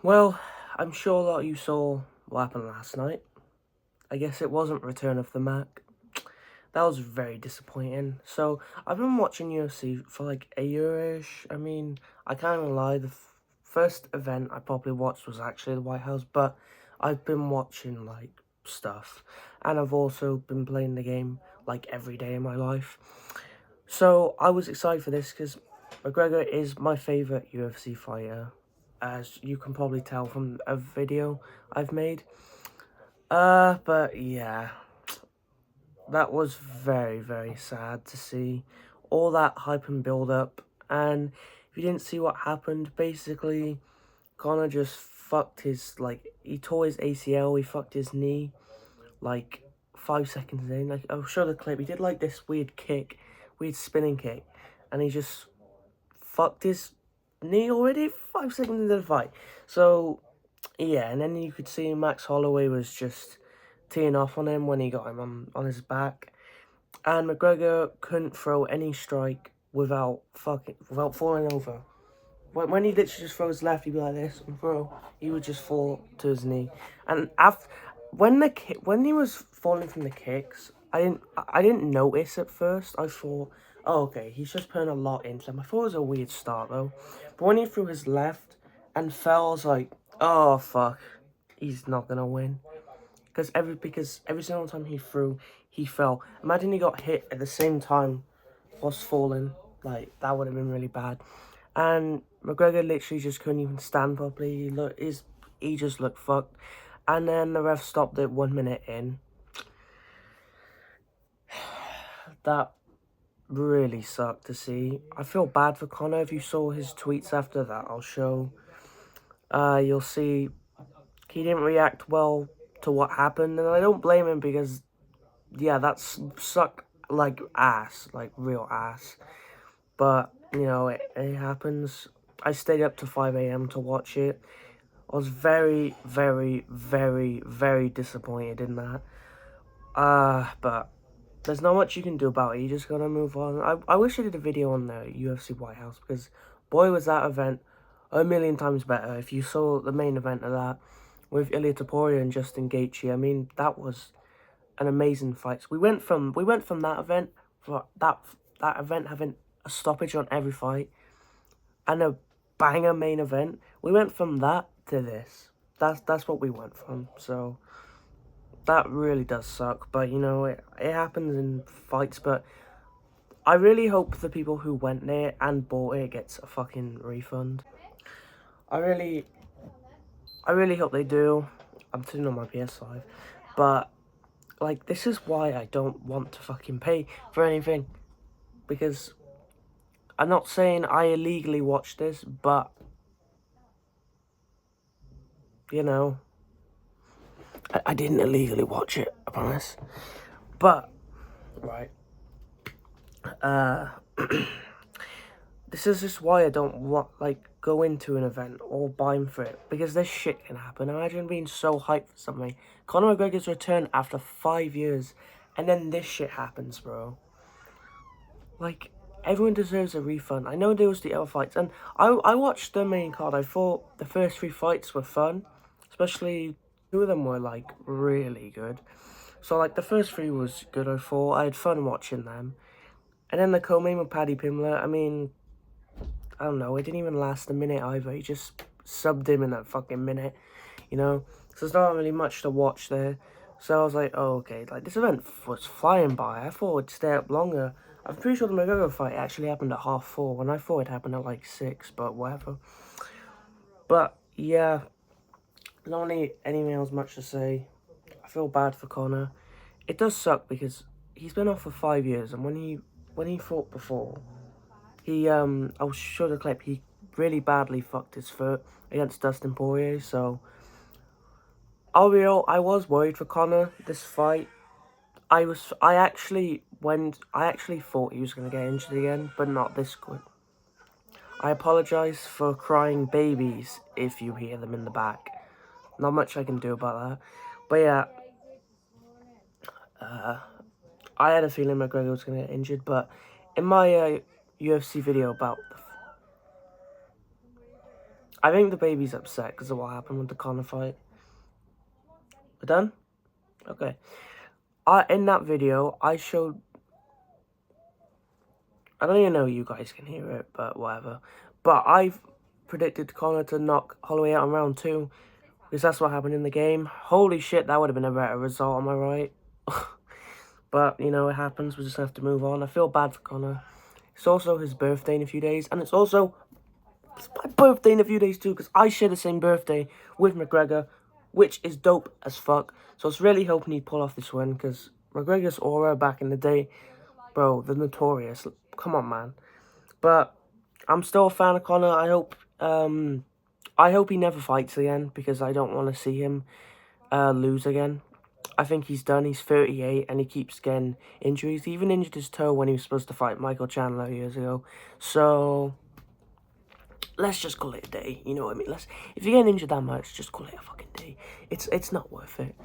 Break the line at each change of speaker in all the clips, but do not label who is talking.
Well, I'm sure a lot of you saw what happened last night. I guess it wasn't Return of the Mac. That was very disappointing. So, I've been watching UFC for like a year-ish. I mean, I can't even lie, the first event I probably watched was actually the White House, but I've been watching like stuff. And I've also been playing the game like every day in my life. So, I was excited for this because McGregor is my favourite UFC fighter, as you can probably tell from a video I've made. But yeah, that was very, very sad to see all that hype and build up. And if you didn't see what happened, basically, Conor just fucked his, like, he tore his ACL, he fucked his knee, like, 5 seconds in. Like, I'll show the clip. He did, like, this weird kick, weird spinning kick, and he just fucked his knee already 5 seconds into the fight. So, yeah, and then you could see Max Holloway was just teeing off on him when he got him on his back. And McGregor couldn't throw any strike without falling over. When he literally just throws left, he'd be like this and throw. He would just fall to his knee. And after, when he was falling from the kicks, I didn't notice at first. I thought, oh okay, he's just putting a lot into him. I thought it was a weird start though. But when he threw his left and fell, I was like, oh fuck, he's not gonna win. Because every single time he threw, he fell. Imagine he got hit at the same time whilst falling. Like, that would have been really bad. And McGregor literally just couldn't even stand properly. He just looked fucked. And then the ref stopped it 1 minute in. That really sucked to see. I feel bad for Conor. If you saw his tweets after that, I'll show. You'll see he didn't react well to what happened. And I don't blame him because, yeah, that's sucked like ass. Like real ass. But, you know, it happens. I stayed up to 5 a.m. to watch it. I was very, very, very, very disappointed in that. But there's not much you can do about it. You just gotta move on. I wish I did a video on the UFC White House because, boy, was that event a million times better. If you saw the main event of that with Ilia Topuria and Justin Gaethje, I mean, that was an amazing fight. So we went from that event for that event having a stoppage on every fight and a banger main event. We went from that to this. That's what we went from. So that really does suck. But you know, it happens in fights. But I really hope the people who went there and bought it gets a fucking refund. I really, I really hope they do. I'm sitting on my PS5, but like this is why I don't want to fucking pay for anything, because I'm not saying I illegally watched this, but you know, I didn't illegally watch it, I promise. But right, uh, this is just why I don't want go into an event or buy him for it, because this shit can happen. Imagine being so hyped for something. Conor McGregor's return after 5 years, and then this shit happens, bro. Like, everyone deserves a refund. I know there was the other fights, and I watched the main card. I thought the first 3 fights were fun, especially 2 of them were, like, really good. So, like, the first 3 was good, I thought. I had fun watching them. And then the co-main with Paddy Pimblett, I mean, I don't know, it didn't even last a minute either. He just subbed him in that fucking minute, you know? So there's not really much to watch there. So I was like, oh, okay, like, this event was flying by. I thought it'd stay up longer. I'm pretty sure the McGregor fight actually happened at 4:30, and I thought it happened at, like, 6, but whatever. But, yeah, not really anything else much to say. I feel bad for Conor. It does suck because he's been off for 5 years, and when he fought before, I'll show the clip, he really badly fucked his foot against Dustin Poirier, so I'll be real, I was worried for Conor this fight. I actually thought he was going to get injured again, but not this quick. I apologise for crying babies if you hear them in the back. Not much I can do about that. But yeah, I had a feeling McGregor was going to get injured, but in my UFC video about I think the baby's upset because of what happened with the Conor fight. We're done? Okay. In that video, I showed... I don't even know you guys can hear it, but whatever. But I've predicted Conor to knock Holloway out in round 2. Because that's what happened in the game. Holy shit, that would have been a better result, am I right? But, you know, it happens. We just have to move on. I feel bad for Conor. It's also his birthday in a few days. And it's also... It's my birthday in a few days too, because I share the same birthday with McGregor, which is dope as fuck. So I was really hoping he'd pull off this win, because McGregor's aura back in the day, bro, the notorious. Come on, man. But I'm still a fan of Conor. I hope he never fights again, because I don't want to see him lose again. I think he's done. He's 38 and he keeps getting injuries. He even injured his toe when he was supposed to fight Michael Chandler years ago. So let's just call it a day. You know what I mean? If you're getting injured that much, just call it a fucking day. It's not worth it.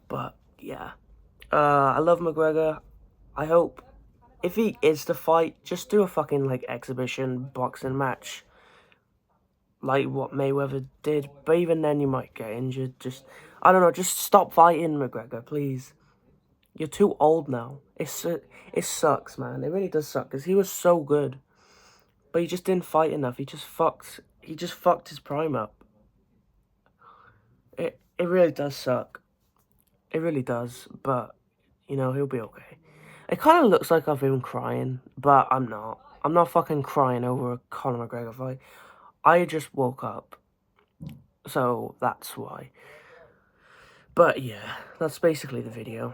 But yeah, I love McGregor. I hope if he is to fight, just do a fucking like exhibition boxing match, like what Mayweather did. But even then, you might get injured. I don't know. Just stop fighting, McGregor, please. You're too old now. It sucks, man. It really does suck because he was so good, but he just didn't fight enough. He just fucked his prime up. It really does suck. It really does. But you know, he'll be okay. It kind of looks like I've been crying, but I'm not. I'm not fucking crying over a Conor McGregor fight. I just woke up, so that's why. But yeah, that's basically the video.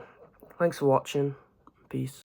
Thanks for watching. Peace.